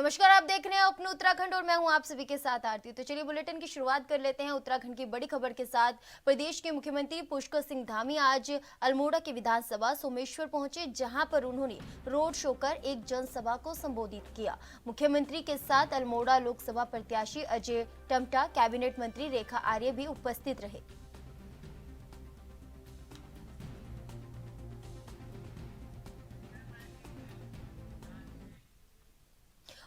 नमस्कार, आप देख रहे हैं अपने उत्तराखंड और मैं हूं आप सभी के साथ आरती। तो चलिए बुलेटिन की शुरुआत कर लेते हैं उत्तराखंड की बड़ी खबर के साथ। प्रदेश के मुख्यमंत्री पुष्कर सिंह धामी आज अल्मोड़ा की विधानसभा सोमेश्वर पहुंचे, जहां पर उन्होंने रोड शो कर एक जनसभा को संबोधित किया। मुख्यमंत्री के साथ अल्मोड़ा लोकसभा प्रत्याशी अजय टम्टा, कैबिनेट मंत्री रेखा आर्य भी उपस्थित रहे।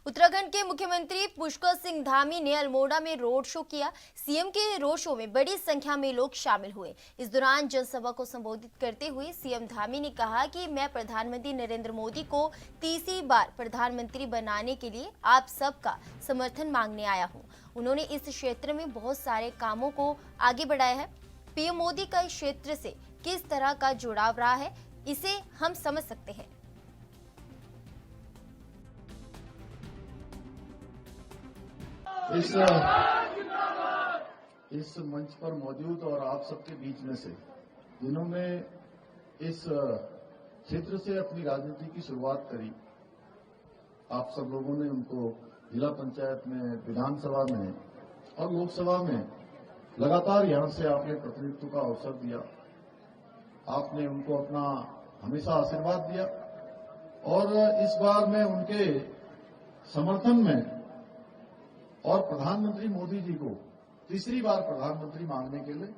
उत्तराखंड के मुख्यमंत्री पुष्कर सिंह धामी ने अल्मोड़ा में रोड शो किया। सीएम के रोड शो में बड़ी संख्या में लोग शामिल हुए। इस दौरान जनसभा को संबोधित करते हुए सीएम धामी ने कहा कि मैं प्रधानमंत्री नरेंद्र मोदी को तीसरी बार प्रधानमंत्री बनाने के लिए आप सबका समर्थन मांगने आया हूं। उन्होंने इस क्षेत्र में बहुत सारे कामों को आगे बढ़ाया है। पीएम मोदी का इस क्षेत्र से किस तरह का जुड़ाव रहा है, इसे हम समझ सकते हैं। इस मंच पर मौजूद और आप सबके बीच में से जिन्होंने इस क्षेत्र से अपनी राजनीति की शुरुआत करी, आप सब लोगों ने उनको जिला पंचायत में, विधानसभा में और लोकसभा में लगातार यहां से आपने प्रतिनिधित्व का अवसर दिया। आपने उनको अपना हमेशा आशीर्वाद दिया और इस बार मैं उनके समर्थन में और प्रधानमंत्री मोदी जी को तीसरी बार प्रधानमंत्री मांगने के लिए,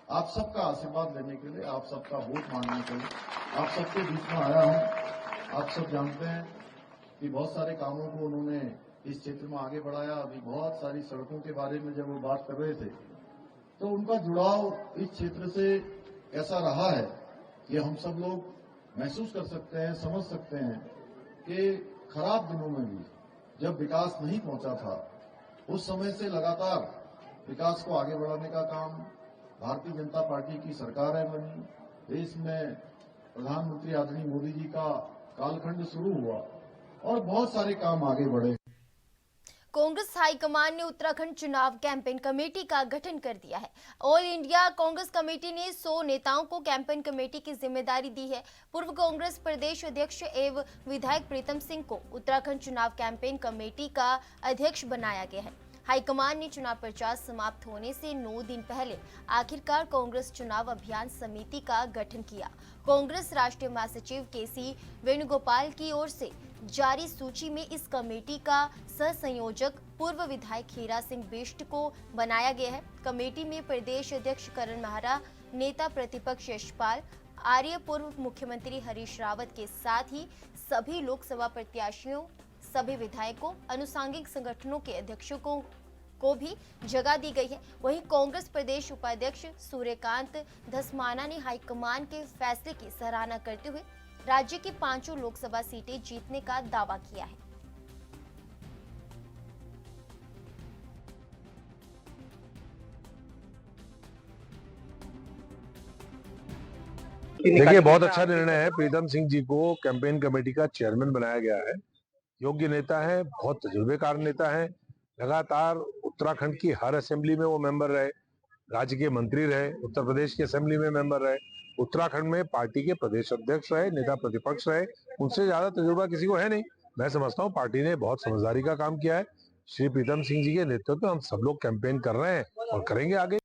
आप सबका आशीर्वाद लेने के लिए, आप सबका वोट मांगने के लिए आप सबके बीच में आया हूं। आप सब जानते हैं कि बहुत सारे कामों को उन्होंने इस क्षेत्र में आगे बढ़ाया। अभी बहुत सारी सड़कों के बारे में जब वो बात कर रहे थे तो उनका जुड़ाव इस क्षेत्र से ऐसा रहा है कि हम सब लोग महसूस कर सकते हैं, समझ सकते हैं कि खराब दिनों में भी जब विकास नहीं पहुंचा था, उस समय से लगातार विकास को आगे बढ़ाने का काम भारतीय जनता पार्टी की सरकारें बनी। देश में प्रधानमंत्री आदरणीय मोदी जी का कालखंड शुरू हुआ और बहुत सारे काम आगे बढ़े। कांग्रेस हाईकमान ने उत्तराखंड चुनाव कैंपेन कमेटी का गठन कर दिया है। ऑल इंडिया कांग्रेस कमेटी ने 100 नेताओं को कैंपेन कमेटी की जिम्मेदारी दी है। पूर्व कांग्रेस प्रदेश अध्यक्ष एवं विधायक प्रीतम सिंह को उत्तराखंड चुनाव कैंपेन कमेटी का अध्यक्ष बनाया गया है। हाईकमान ने चुनाव प्रचार समाप्त होने से 9 दिन पहले आखिरकार कांग्रेस चुनाव अभियान समिति का गठन किया। कांग्रेस राष्ट्रीय महासचिव केसी वेणुगोपाल की ओर से जारी सूची में इस कमेटी का सह संयोजक पूर्व विधायक हीरा सिंह बिष्ट को बनाया गया है। कमेटी में प्रदेश अध्यक्ष करण मेहरा, नेता प्रतिपक्ष यशपाल आर्य, पूर्व मुख्यमंत्री हरीश रावत के साथ ही सभी लोकसभा प्रत्याशियों, सभी विधायकों, अनुसांगिक संगठनों के अध्यक्षों को भी जगह दी गई है। वहीं कांग्रेस प्रदेश उपाध्यक्ष सूर्यकांत धस्माना ने हाईकमान के फैसले की सराहना करते हुए राज्य की 5 लोकसभा सीटें जीतने का दावा किया है। देखिए, बहुत अच्छा निर्णय है। प्रीतम सिंह जी को कैंपेन कमेटी का चेयरमैन बनाया गया है। योग्य नेता है, बहुत तजुर्बेकार नेता है। लगातार उत्तराखंड की हर असेंबली में वो मेंबर रहे, राज्य के मंत्री रहे, उत्तर प्रदेश की असेंबली में मेंबर रहे, उत्तराखंड में पार्टी के प्रदेश अध्यक्ष रहे, नेता प्रतिपक्ष रहे। उनसे ज्यादा तजुर्बा किसी को है नहीं। मैं समझता हूँ पार्टी ने बहुत समझदारी का काम किया है। श्री प्रीतम सिंह जी के नेतृत्व में हम सब लोग कैंपेन कर रहे हैं और करेंगे आगे।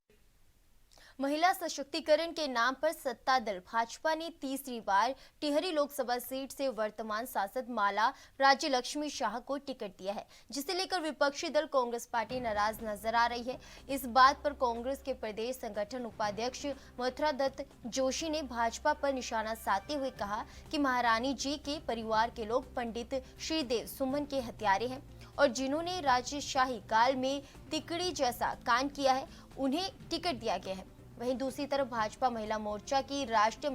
महिला सशक्तिकरण के नाम पर सत्ता दल भाजपा ने तीसरी बार टिहरी लोकसभा सीट से वर्तमान सांसद माला राज्य लक्ष्मी शाह को टिकट दिया है, जिसे लेकर विपक्षी दल कांग्रेस पार्टी नाराज नजर आ रही है। इस बात पर कांग्रेस के प्रदेश संगठन उपाध्यक्ष मथुरा दत्त जोशी ने भाजपा पर निशाना साधते हुए कहा कि महारानी जी के परिवार के लोग पंडित श्रीदेव सुमन के हत्यारे हैं और जिन्होंने राजशाही काल में तिकड़ी जैसा कांड किया है, उन्हें टिकट दिया गया है। वहीं दूसरी तरफ भाजपा महिला मोर्चा की राष्ट्रीय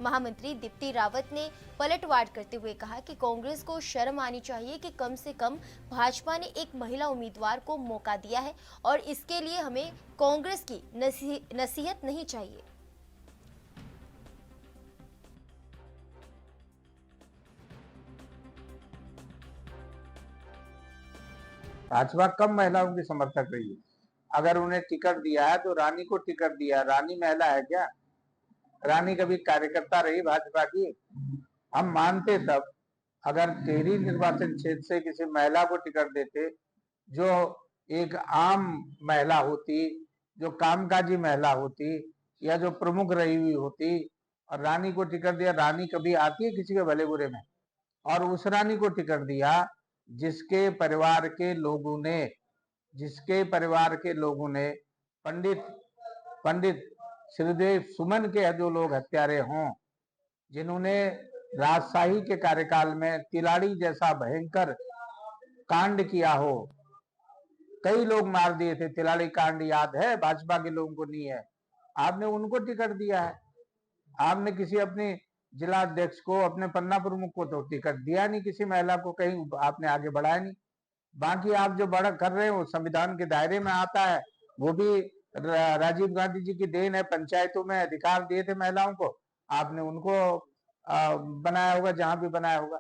महामंत्री दीप्ति रावत ने पलटवार करते हुए कहा कि कांग्रेस को शर्म आनी चाहिए कि कम से कम भाजपा ने एक महिला उम्मीदवार को मौका दिया है और इसके लिए हमें कांग्रेस की नसीहत नहीं चाहिए। भाजपा कम महिलाओं की समर्थक रही है। अगर उन्हें टिकट दिया है तो रानी को टिकट दिया। रानी महिला है क्या? रानी कभी कार्यकर्ता रही भाजपा की? हम मानते तब अगर टिहरी निर्वाचन क्षेत्र से किसी महिला को टिकट देते, जो एक आम महिला होती, जो कामकाजी महिला होती, या जो प्रमुख रही हुई होती, और रानी को टिकट दिया। रानी कभी आती है किसी के भले बुरे में? और उस रानी को टिकट दिया जिसके परिवार के लोगों ने पंडित श्रीदेव सुमन के जो लोग हत्यारे हों, जिन्होंने राजशाही के कार्यकाल में तिलाड़ी जैसा भयंकर कांड किया हो, कई लोग मार दिए थे। तिलाड़ी कांड याद है, भाजपा के लोगों को नहीं है। आपने उनको टिकट दिया है। आपने किसी अपने जिला अध्यक्ष को, अपने पन्ना प्रमुख को तो टिकट दिया नहीं, किसी महिला को कहीं आपने आगे बढ़ाया नहीं। बाकी आप जो बड़ा कर रहे हो संविधान के दायरे में आता है, वो भी राजीव गांधी जी की देन है। पंचायतों में अधिकार दिए थे महिलाओं को, आपने उनको बनाया होगा जहां भी बनाया होगा।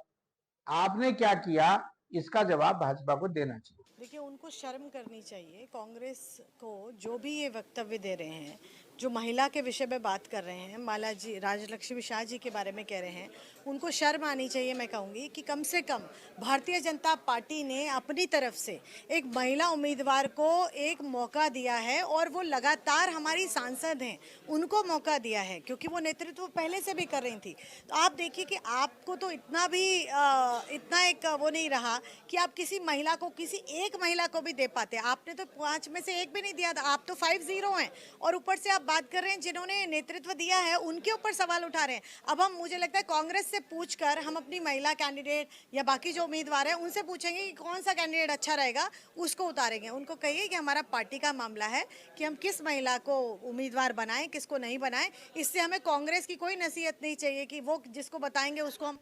आपने क्या किया, इसका जवाब भाजपा को देना चाहिए। देखिए, उनको शर्म करनी चाहिए। कांग्रेस को जो भी ये वक्तव्य दे रहे हैं, जो महिला के विषय में बात कर रहे हैं, माला जी, राजलक्ष्मी शाह जी के बारे में कह रहे हैं, उनको शर्म आनी चाहिए। मैं कहूँगी कि कम से कम भारतीय जनता पार्टी ने अपनी तरफ से एक महिला उम्मीदवार को एक मौका दिया है, और वो लगातार हमारी सांसद हैं, उनको मौका दिया है, क्योंकि वो नेतृत्व पहले से भी कर रही थी। तो आप देखिए कि आपको तो इतना एक वो नहीं रहा कि आप किसी महिला को, किसी एक महिला को भी दे पाते। आपने तो 5 में से 1 भी नहीं दिया था। आप तो 5-0 हैं, और ऊपर से आप बात कर रहे हैं जिन्होंने नेतृत्व दिया है उनके ऊपर सवाल उठा रहे हैं। अब मुझे लगता है कांग्रेस से पूछकर हम अपनी महिला कैंडिडेट या बाकी जो उम्मीदवार हैं उनसे पूछेंगे कि कौन सा कैंडिडेट अच्छा रहेगा, उसको उतारेंगे। उनको कहिए कि हमारा पार्टी का मामला है कि हम किस महिला को उम्मीदवार बनाएं, किसको नहीं बनाएं। इससे हमें कांग्रेस की कोई नसीहत नहीं चाहिए कि वो जिसको बताएंगे उसको हम।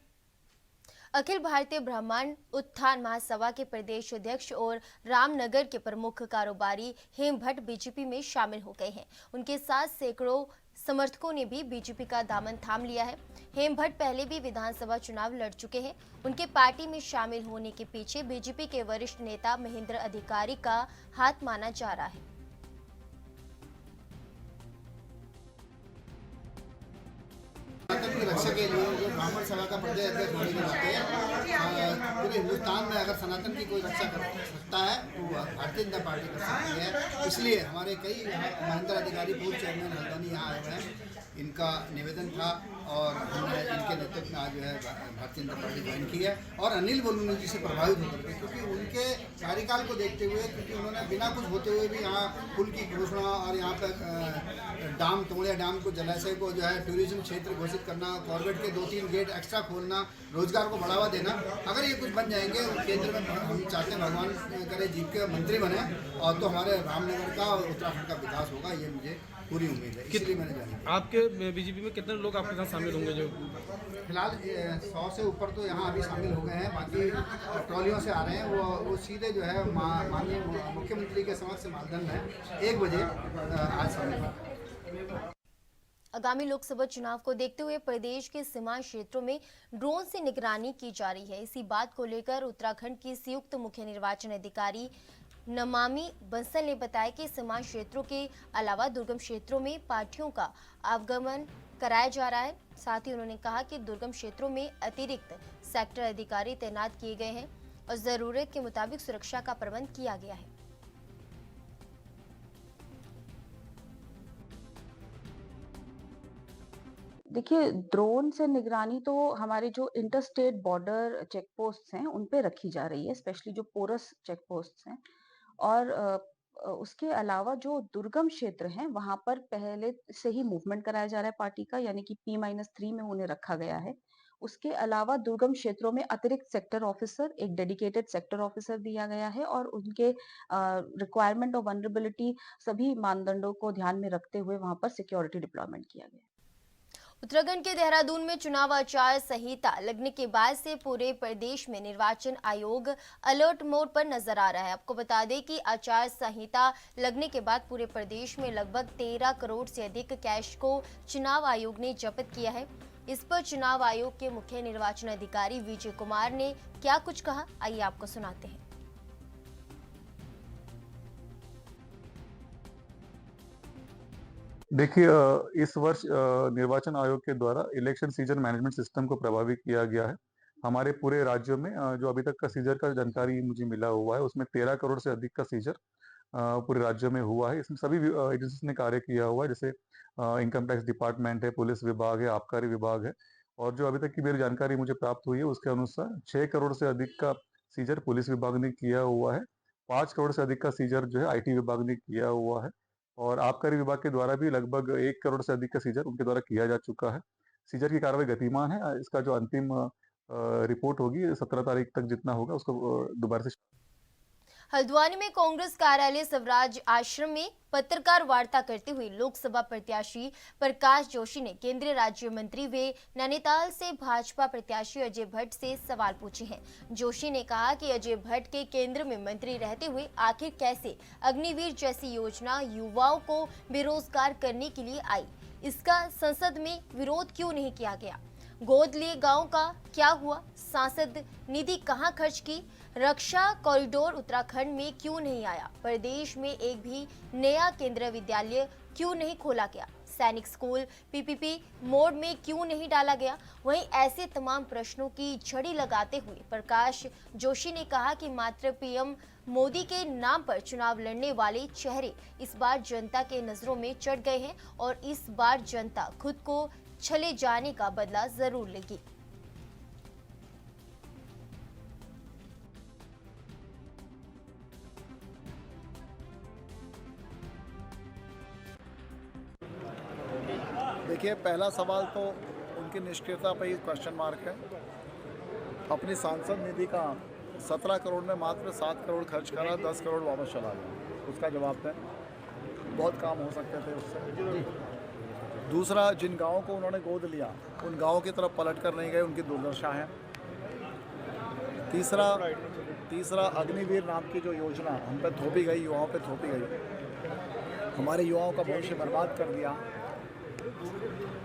अखिल भारतीय ब्राह्मण उत्थान महासभा के प्रदेश अध्यक्ष और रामनगर के प्रमुख कारोबारी हेम भट्ट बीजेपी में शामिल हो गए हैं। उनके साथ सैकड़ों समर्थकों ने भी बीजेपी का दामन थाम लिया है। हेम भट्ट पहले भी विधानसभा चुनाव लड़ चुके हैं। उनके पार्टी में शामिल होने के पीछे बीजेपी के वरिष्ठ नेता महेंद्र अधिकारी का हाथ माना जा रहा है। सनातन की रक्षा के लिए जो ब्राह्मण सभा का प्रदेश अध्यक्ष होने के नाते पूरे हिंदुस्तान में अगर सनातन की कोई रक्षा कर सकता है तो भारतीय जनता पार्टी कर सकती है। इसलिए हमारे कई महेंद्र अधिकारी पूर्व चेयरमैन हल्द्वानी यहाँ आए हुए हैं। इनका निवेदन था और हमने इनके नेतृत्व में आज जो है भारतीय जनता पार्टी ज्वाइन की है, और अनिल बलूनी जी से प्रभावित होकर के, क्योंकि उनके कार्यकाल को देखते हुए, क्योंकि उन्होंने बिना कुछ होते हुए भी यहाँ पुल की घोषणा और यहाँ पर डाम, तोड़िया डाम को, जलाशय को जो है टूरिज्म क्षेत्र घोषित करना, कॉर्बेट के 2-3 गेट एक्स्ट्रा खोलना, रोजगार को बढ़ावा देना, अगर ये कुछ बन जाएंगे केंद्र में, हम चाहते हैं भगवान करे जीत के मंत्री बने, और तो हमारे रामनगर का और उत्तराखंड का विकास होगा, ये मुझे पूरी उम्मीद है। इसलिए मैंने जानी। आपके बीजेपी में कितने लोग आपके साथ शामिल होंगे? जो फिलहाल 100 से ऊपर तो यहाँ अभी शामिल हो गए हैं, बाकी ट्रॉलियों से आ रहे हैं। वो सीधे जो है माननीय मुख्यमंत्री के समक्ष मानदंड में 1 बजे आज शामिल। आगामी लोकसभा चुनाव को देखते हुए प्रदेश के सीमांत क्षेत्रों में ड्रोन से निगरानी की जा रही है। इसी बात को लेकर उत्तराखंड की संयुक्त मुख्य निर्वाचन अधिकारी नमामि बंसल ने बताया कि सीमांत क्षेत्रों के अलावा दुर्गम क्षेत्रों में पार्टियों का आवागमन कराया जा रहा है। साथ ही उन्होंने कहा कि दुर्गम क्षेत्रों में अतिरिक्त सेक्टर अधिकारी तैनात किए गए हैं और जरूरत के मुताबिक सुरक्षा का प्रबंध किया गया है। देखिए, ड्रोन से निगरानी तो हमारे जो inter state border check post हैं उन पे रखी जा रही है, स्पेशली जो पोरस चेक पोस्ट हैं। और उसके अलावा जो दुर्गम क्षेत्र हैं वहां पर पहले से ही मूवमेंट कराया जा रहा है पार्टी का, यानी कि P-3 में उन्हें रखा गया है। उसके अलावा दुर्गम क्षेत्रों में अतिरिक्त सेक्टर ऑफिसर, एक डेडिकेटेड सेक्टर ऑफिसर दिया गया है, और उनके रिक्वायरमेंट और वनरेबिलिटी सभी मानदंडों को ध्यान में रखते हुए वहां पर सिक्योरिटी डिप्लॉयमेंट किया गया है। उत्तराखंड के देहरादून में चुनाव आचार संहिता लगने के बाद से पूरे प्रदेश में निर्वाचन आयोग अलर्ट मोड पर नजर आ रहा है। आपको बता दें कि आचार संहिता लगने के बाद पूरे प्रदेश में लगभग 13 करोड़ से अधिक कैश को चुनाव आयोग ने जब्त किया है। इस पर चुनाव आयोग के मुख्य निर्वाचन अधिकारी विजय कुमार ने क्या कुछ कहा, आइए आपको सुनाते हैं। देखिए, इस वर्ष निर्वाचन आयोग के द्वारा इलेक्शन सीजन मैनेजमेंट सिस्टम को प्रभावित किया गया है। हमारे पूरे राज्य में जो अभी तक का सीजर का जानकारी मुझे मिला हुआ है, उसमें 13 करोड़ से अधिक का सीजर पूरे राज्य में हुआ है। इसमें सभी एजेंसीज ने कार्य किया हुआ है, जैसे इनकम टैक्स डिपार्टमेंट है, पुलिस विभाग है, आबकारी विभाग है। और जो अभी तक की मेरी जानकारी मुझे प्राप्त हुई है, उसके अनुसार 6 करोड़ से अधिक का सीजर पुलिस विभाग ने किया हुआ है। 5 करोड़ से अधिक का सीजर जो है आईटी विभाग ने किया हुआ है। और आबकारी विभाग के द्वारा भी लगभग 1 करोड़ से अधिक का सीजर उनके द्वारा किया जा चुका है। सीजर की कार्रवाई गतिमान है। इसका जो अंतिम रिपोर्ट होगी 17 तारीख तक जितना होगा उसको दोबारा से। हल्द्वानी में कांग्रेस कार्यालय स्वराज आश्रम में पत्रकार वार्ता करते हुए लोकसभा प्रत्याशी प्रकाश जोशी ने केंद्रीय राज्य मंत्री व नैनीताल से भाजपा प्रत्याशी अजय भट्ट से सवाल पूछे हैं। जोशी ने कहा कि अजय भट्ट के केंद्र में मंत्री रहते हुए आखिर कैसे अग्निवीर जैसी योजना युवाओं को बेरोजगार करने के लिए आई, इसका संसद में विरोध क्यों नहीं किया गया। गोद लिए गांव का क्या हुआ, सांसद निधि कहां खर्च की, रक्षा कॉरिडोर उत्तराखंड में क्यों नहीं आया, प्रदेश में एक भी नया केंद्रीय विद्यालय क्यों नहीं खोला गया, सैनिक स्कूल पीपीपी मोड में क्यों नहीं डाला गया। वहीं ऐसे तमाम प्रश्नों की झड़ी लगाते हुए प्रकाश जोशी ने कहा कि मात्र पीएम मोदी के नाम पर चुनाव लड़ने वाले चेहरे इस बार जनता के नजरों में चढ़ गए हैं और इस बार जनता खुद को चले जाने का बदला जरूर लेगी। देखिए, पहला सवाल तो उनकी निष्क्रियता पर ही क्वेश्चन मार्क है। अपनी सांसद निधि का 17 करोड़ में मात्र 7 करोड़ खर्च करा, 10 करोड़ वापस चला गया। उसका जवाब दें, बहुत काम हो सकते थे उससे। दूसरा, जिन गाँवों को उन्होंने गोद लिया उन गाँवों की तरफ पलट कर नहीं गए, उनकी दुर्दशा है। तीसरा अग्निवीर नाम की जो योजना हम पे थोपी गई, युवाओं पे थोपी गई, हमारे युवाओं का भविष्य बर्बाद कर दिया।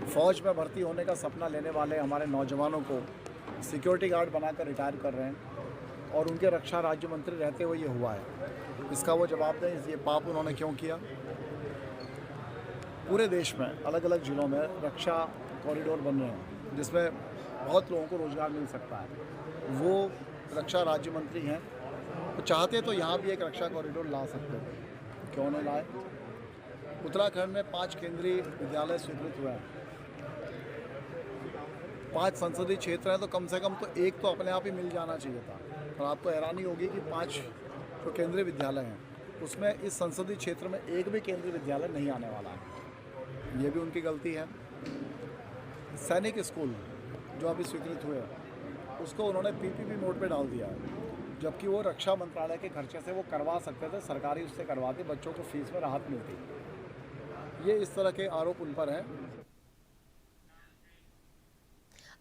फौज में भर्ती होने का सपना लेने वाले हमारे नौजवानों को सिक्योरिटी गार्ड बनाकर रिटायर कर रहे हैं और उनके रक्षा राज्य मंत्री रहते हुए ये हुआ है। इसका वो जवाब दें, ये पाप उन्होंने क्यों किया। पूरे देश में अलग अलग जिलों में रक्षा कॉरिडोर बन रहे हैं जिसमें बहुत लोगों को रोज़गार मिल सकता है। वो रक्षा राज्य मंत्री हैं, तो चाहते तो यहाँ भी एक रक्षा कॉरिडोर ला सकते थे, क्यों नहीं लाए। उत्तराखंड में 5 केंद्रीय विद्यालय स्वीकृत हुए हैं, 5 संसदीय क्षेत्र हैं, तो कम से कम तो एक तो अपने आप ही मिल जाना चाहिए था। और आपको हैरानी होगी कि 5 जो केंद्रीय विद्यालय हैं उसमें इस संसदीय क्षेत्र में एक भी केंद्रीय विद्यालय नहीं आने वाला है। ये भी उनकी गलती है। सैनिक स्कूल जो अभी स्वीकृत हुए हैं उसको उन्होंने पीपीपी मोड पे डाल दिया है, जबकि वो रक्षा मंत्रालय के खर्चे से वो करवा सकते थे, सरकारी उससे करवाते, बच्चों को फीस में राहत मिलती। ये इस तरह के आरोप उन पर हैं।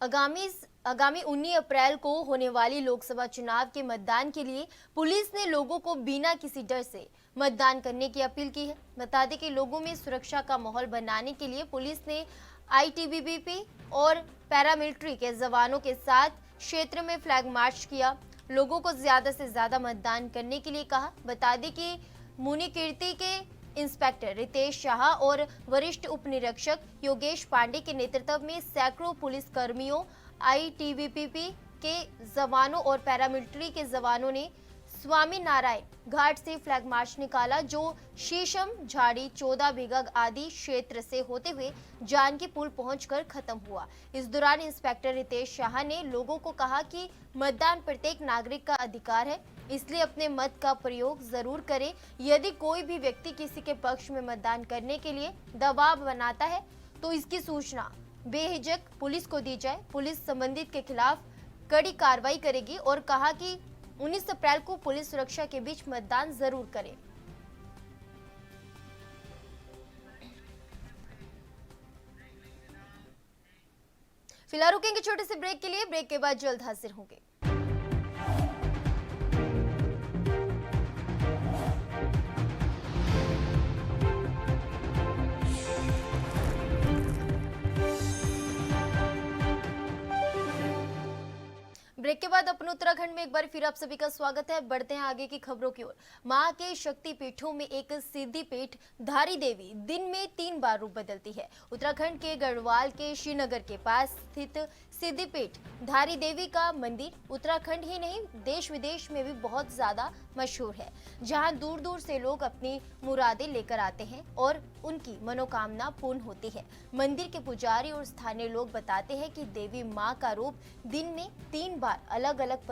आगामी 19 अप्रैल को होने वाली लोकसभा चुनाव के मतदान के लिए पुलिस ने लोगों को बिना किसी डर से मतदान करने की अपील की है। बता दें कि लोगों में सुरक्षा का माहौल बनाने के लिए पुलिस ने आईटीबीपी और पैरामिलिट्री के जवानों के साथ क्षेत्र में फ्लैग मार्च किया, लोगों को ज्यादा से ज्यादा मतदान करने के लिए कहा। बता दें कि मुनिकीर्ति के इंस्पेक्टर रितेश शाह और वरिष्ठ उप निरीक्षक योगेश पांडे के नेतृत्व में सैकड़ों पुलिस कर्मियों, आईटीबीपी के जवानों और पैरामिलिट्री के जवानों ने स्वामी नारायण घाट से फ्लैग मार्च निकाला, जो शीशम झाड़ी 14 बीघा आदि क्षेत्र से होते हुए जानकी पुल पहुंचकर खत्म हुआ। इस दौरान इंस्पेक्टर रितेश शाह ने लोगों को कहा कि मतदान प्रत्येक नागरिक का अधिकार है, इसलिए अपने मत का प्रयोग जरूर करें। यदि कोई भी व्यक्ति किसी के पक्ष में मतदान करने के लिए दबाव बनाता है तो इसकी सूचना बेहिचक पुलिस को दी जाए। पुलिस संबंधित के खिलाफ कड़ी कार्रवाई करेगी और कहा कि 19 अप्रैल को पुलिस सुरक्षा के बीच मतदान जरूर करें। फिलहाल रुकेंगे छोटे से ब्रेक के लिए, ब्रेक के बाद जल्द हाजिर होंगे। ब्रेक के बाद अपने उत्तराखंड में एक बार फिर आप सभी का स्वागत है। बढ़ते हैं आगे की खबरों की ओर। मां के शक्ति पीठों में एक सिद्धि पीठ धारी देवी दिन में 3 बार रूप बदलती है। उत्तराखंड के गढ़वाल के श्रीनगर के पास स्थित सिद्धि पीठ धारी देवी का मंदिर उत्तराखंड ही नहीं देश विदेश में भी बहुत ज्यादा मशहूर है, जहां दूर दूर से लोग अपनी मुरादें लेकर आते हैं और उनकी मनोकामना पूर्ण होती है। मंदिर के पुजारी और स्थानीय लोग बताते हैं कि देवी मां का रूप दिन में 3 बार अलग अलग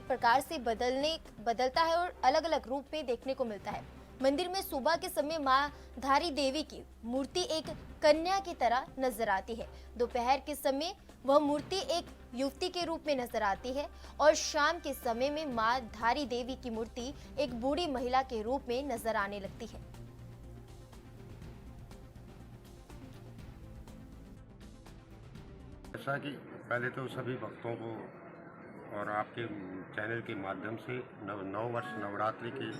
प्रकार से बदलता है और अलग अलग रूप में देखने को मिलता है। मंदिर में सुबह के समय मां धारी देवी की मूर्ति एक कन्या की तरह नजर आती है। दोपहर के समय वह मूर्ति एक युवती के रूप में नजर आती है और शाम के समय में मां धारी देवी की मूर्ति एक बूढ़ी महिला के रूप में नजर आने लगती है। जैसा कि पहले तो सभी भक्तों को और आपके चैनल के माध्यम से नव वर्ष नवरात्रि के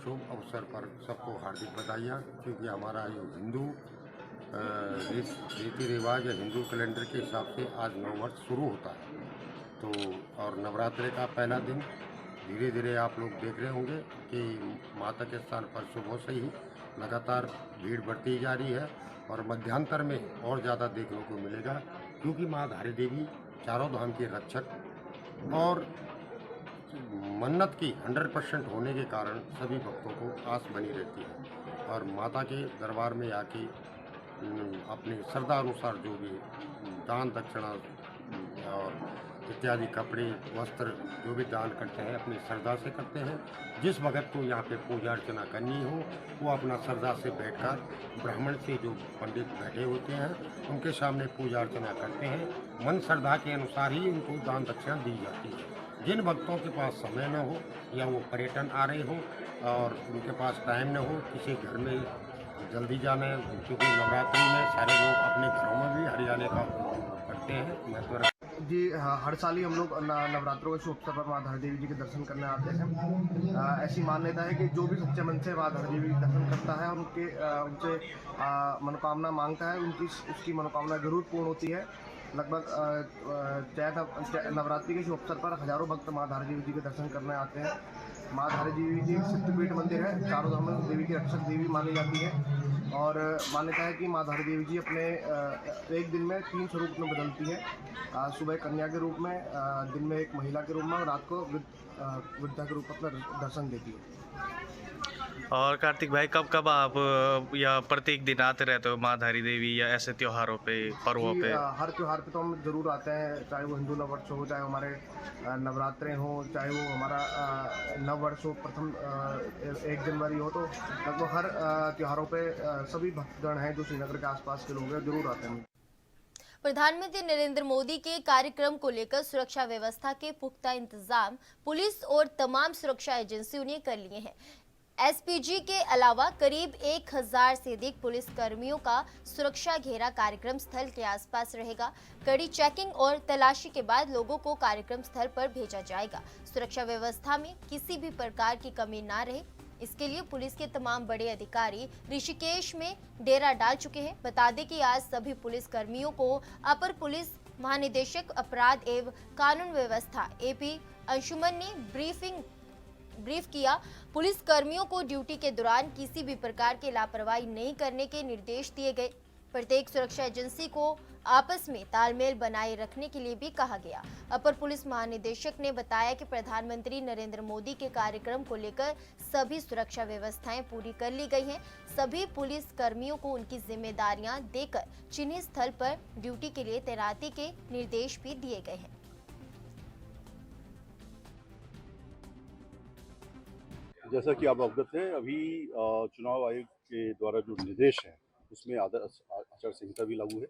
शुभ अवसर पर सबको हार्दिक बधाइयाँ, क्योंकि हमारा जो हिंदू रीति रिवाज या हिंदू कैलेंडर के हिसाब से आज नव वर्ष शुरू होता है। तो और नवरात्रि का पहला दिन धीरे धीरे आप लोग देख रहे होंगे कि माता के स्थान पर सुबह से ही लगातार भीड़ बढ़ती जा रही है और मध्यांतर में और ज़्यादा देखने को मिलेगा, क्योंकि माँ धारी देवी चारों धाम के रक्षक और मन्नत की 100% होने के कारण सभी भक्तों को आस बनी रहती है और माता के दरबार में आके अपने श्रद्धा अनुसार जो भी दान दक्षिणा और इत्यादि कपड़े वस्त्र जो भी दान करते हैं अपनी श्रद्धा से करते हैं। जिस भगत को यहाँ पे पूजा अर्चना करनी हो वो अपना श्रद्धा से बैठकर ब्राह्मण से जो पंडित बैठे होते हैं उनके सामने पूजा अर्चना करते हैं। मन श्रद्धा के अनुसार ही उनको दान दक्षिणा दी जाती है। जिन भक्तों के पास समय न हो या वो पर्यटन आ रहे हो और उनके पास टाइम न हो, किसी घर में जल्दी जाना है, क्योंकि नवरात्रि में सारे लोग अपने घरों में भी हरियाणे का करते हैं। जी हाँ, हर साल ही हम लोग नवरात्रों के शुभ अवसर पर माँ धारी देवी जी के दर्शन करने आते हैं। ऐसी मान्यता है कि जो भी सच्चे मन से माँ धारी देवी दर्शन करता है उनसे मनोकामना मांगता है, उसकी मनोकामना जरूर पूर्ण होती है। लगभग नवरात्रि के शुभ अवसर पर हजारों भक्त माँ धारी देवी जी के दर्शन करने आते हैं। माँ धारी देवी जी सिद्धपीठ मंदिर है, चारों धाम में देवी की रक्षक देवी मानी जाती है और मान्यता है कि माँ धारी देवी जी अपने एक दिन में 3 स्वरूप में बदलती है। सुबह कन्या के रूप में, दिन में एक महिला के रूप में और रात को वृद्धा के रूप में अपना दर्शन देती है। और कार्तिक भाई कब कब आप या प्रत्येक दिन आते रहते हो माँ धारी देवी या ऐसे त्योहारों पे, पर्वों पे? हर त्योहार पे तो हम जरूर आते हैं, चाहे वो हिंदू नववर्ष हो, चाहे हमारे नवरात्रे हो, चाहे वो हमारा नववर्ष हो, प्रथम 1 जनवरी हो, तो लगभग हर त्योहारों पे सभी भक्तगण हैं जो श्रीनगर के आसपास के लोग हैं जरूर आते हैं। प्रधानमंत्री नरेंद्र मोदी के कार्यक्रम को लेकर सुरक्षा व्यवस्था के पुख्ता इंतजाम पुलिस और तमाम सुरक्षा एजेंसियों ने कर लिए हैं। एसपीजी के अलावा करीब 1000 से अधिक पुलिस कर्मियों का सुरक्षा घेरा कार्यक्रम स्थल के आसपास रहेगा। कड़ी चेकिंग और तलाशी के बाद लोगों को कार्यक्रम स्थल पर भेजा जाएगा। सुरक्षा व्यवस्था में किसी भी प्रकार की कमी ना रहे, इसके लिए पुलिस के तमाम बड़े अधिकारी ऋषिकेश में डेरा डाल चुके हैं। बता दें कि आज सभी पुलिस कर्मियों को अपर पुलिस महानिदेशक अपराध एवं कानून व्यवस्था एपी अंशुमन ने ब्रीफ किया। पुलिस कर्मियों को ड्यूटी के दौरान किसी भी प्रकार की लापरवाही नहीं करने के निर्देश दिए गए। प्रत्येक सुरक्षा एजेंसी को आपस में तालमेल बनाए रखने के लिए भी कहा गया। अपर पुलिस महानिदेशक ने बताया कि प्रधानमंत्री नरेंद्र मोदी के कार्यक्रम को लेकर सभी सुरक्षा व्यवस्थाएं पूरी कर ली गई हैं। सभी पुलिस कर्मियों को उनकी जिम्मेदारियां देकर चिन्हित स्थल पर ड्यूटी के लिए तैनाती के निर्देश भी दिए गए हैं। जैसा कि आप अवगत हैं, अभी चुनाव आयोग के द्वारा जो निर्देश है उसमें आदर्श आचार संहिता भी लागू है,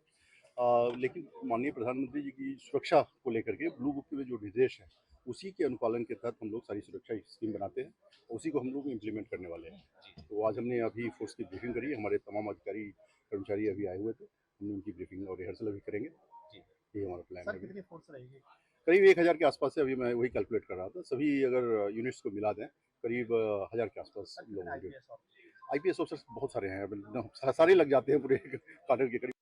लेकिन माननीय प्रधानमंत्री जी की सुरक्षा को लेकर के ब्लू बुक में जो निर्देश है उसी के अनुपालन के तहत हम लोग सारी सुरक्षा स्कीम बनाते हैं, उसी को हम लोग इम्प्लीमेंट करने वाले हैं। तो आज हमने अभी फोर्स की ब्रीफिंग करी, हमारे तमाम अधिकारी कर्मचारी अभी आए हुए थे, हमने उनकी ब्रीफिंग और रिहर्सल अभी करेंगे। ये हमारा प्लान है। कितनी फोर्स रहेगी? करीब 1000 के आसपास से, अभी मैं वही कैलकुलेट कर रहा था, सभी अगर यूनिट्स को मिला दें करीब 1000 के आसपास लोग होंगे। आईपीएस ऑफिसर्स बहुत सारे हैं, सारे लग जाते हैं पूरे काडर के करीब।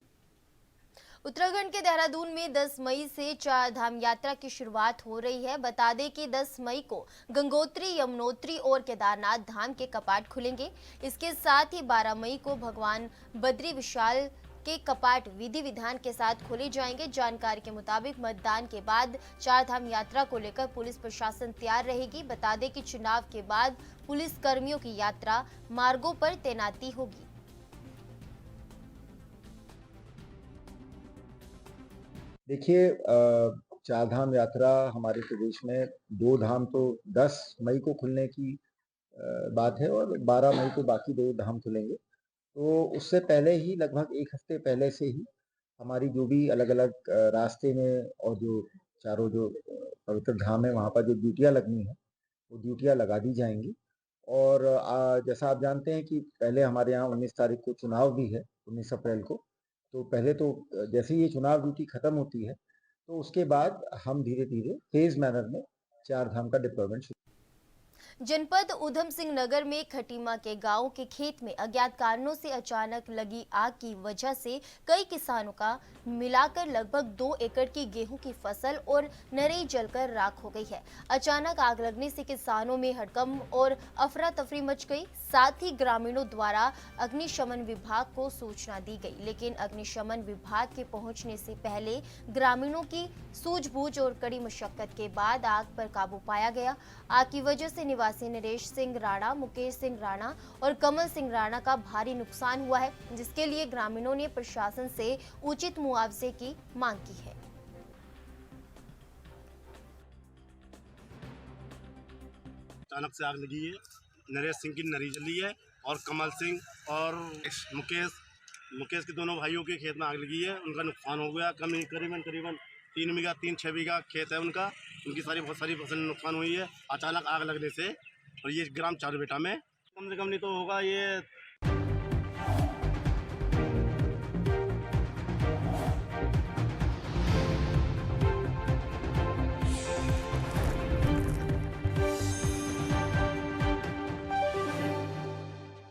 उत्तराखंड के देहरादून में 10 मई से चार धाम यात्रा की शुरुआत हो रही है। बता दें कि 10 मई को गंगोत्री, यमुनोत्री और केदारनाथ धाम के कपाट खुलेंगे। इसके साथ ही 12 मई को भगवान बद्री विशाल के कपाट विधि विधान के साथ खोले जाएंगे। जानकारी के मुताबिक मतदान के बाद चार धाम यात्रा को लेकर पुलिस प्रशासन तैयार रहेगी। बता दें कि चुनाव के बाद पुलिस कर्मियों की यात्रा मार्गों पर तैनाती होगी। देखिए, चार धाम यात्रा हमारे प्रदेश में 2 धाम तो 10 मई को खुलने की बात है और 12 मई को बाकी 2 धाम खुलेंगे। तो उससे पहले ही लगभग 1 हफ्ते पहले से ही हमारी जो भी अलग-अलग रास्ते में और जो चारों जो पवित्र धाम है वहाँ पर जो ड्यूटियाँ लगनी है, वो ड्यूटियाँ लगा दी जाएँगी। और जैसा आप जानते हैं कि पहले हमारे यहाँ 19 तारीख को चुनाव भी है, 19 अप्रैल को। तो पहले तो जैसे ही ये चुनाव ड्यूटी खत्म होती है, तो उसके बाद हम धीरे-धीरे फेज़ मैनर में चार धाम का डिप्लॉयमेंट जनपद ऊधम सिंह नगर में खटीमा के गांव के खेत में अज्ञात कारणों से अचानक लगी आग की वजह से कई किसानों का मिलाकर लगभग 2 एकड़ की गेहूं की फसल और नरई जलकर राख हो गई है। अचानक आग लगने से किसानों में हड़कंप और अफरा तफरी मच गई। साथ ही ग्रामीणों द्वारा अग्निशमन विभाग को सूचना दी गई, लेकिन अग्निशमन विभाग के पहुंचने से पहले ग्रामीणों की सूझबूझ और कड़ी मशक्कत के बाद आग पर काबू पाया गया। आग की वजह से निवासी नरेश सिंह राणा, मुकेश सिंह राणा और कमल सिंह राणा का भारी नुकसान हुआ है, जिसके लिए ग्रामीणों ने प्रशासन से उचित मुआवजे की मांग की है। अचानक से आग लगी है। नरेश सिंह की नरी जली है और कमल सिंह और मुकेश के दोनों भाइयों के खेत में आग लगी है। उनका नुकसान हो गया। करीबन 3-6 बीघा खेत है उनका। उनकी बहुत सारी फसल नुकसान हुई है अचानक आग लगने से। और ये ग्राम चारूबेटा में कम से कम नहीं तो होगा ये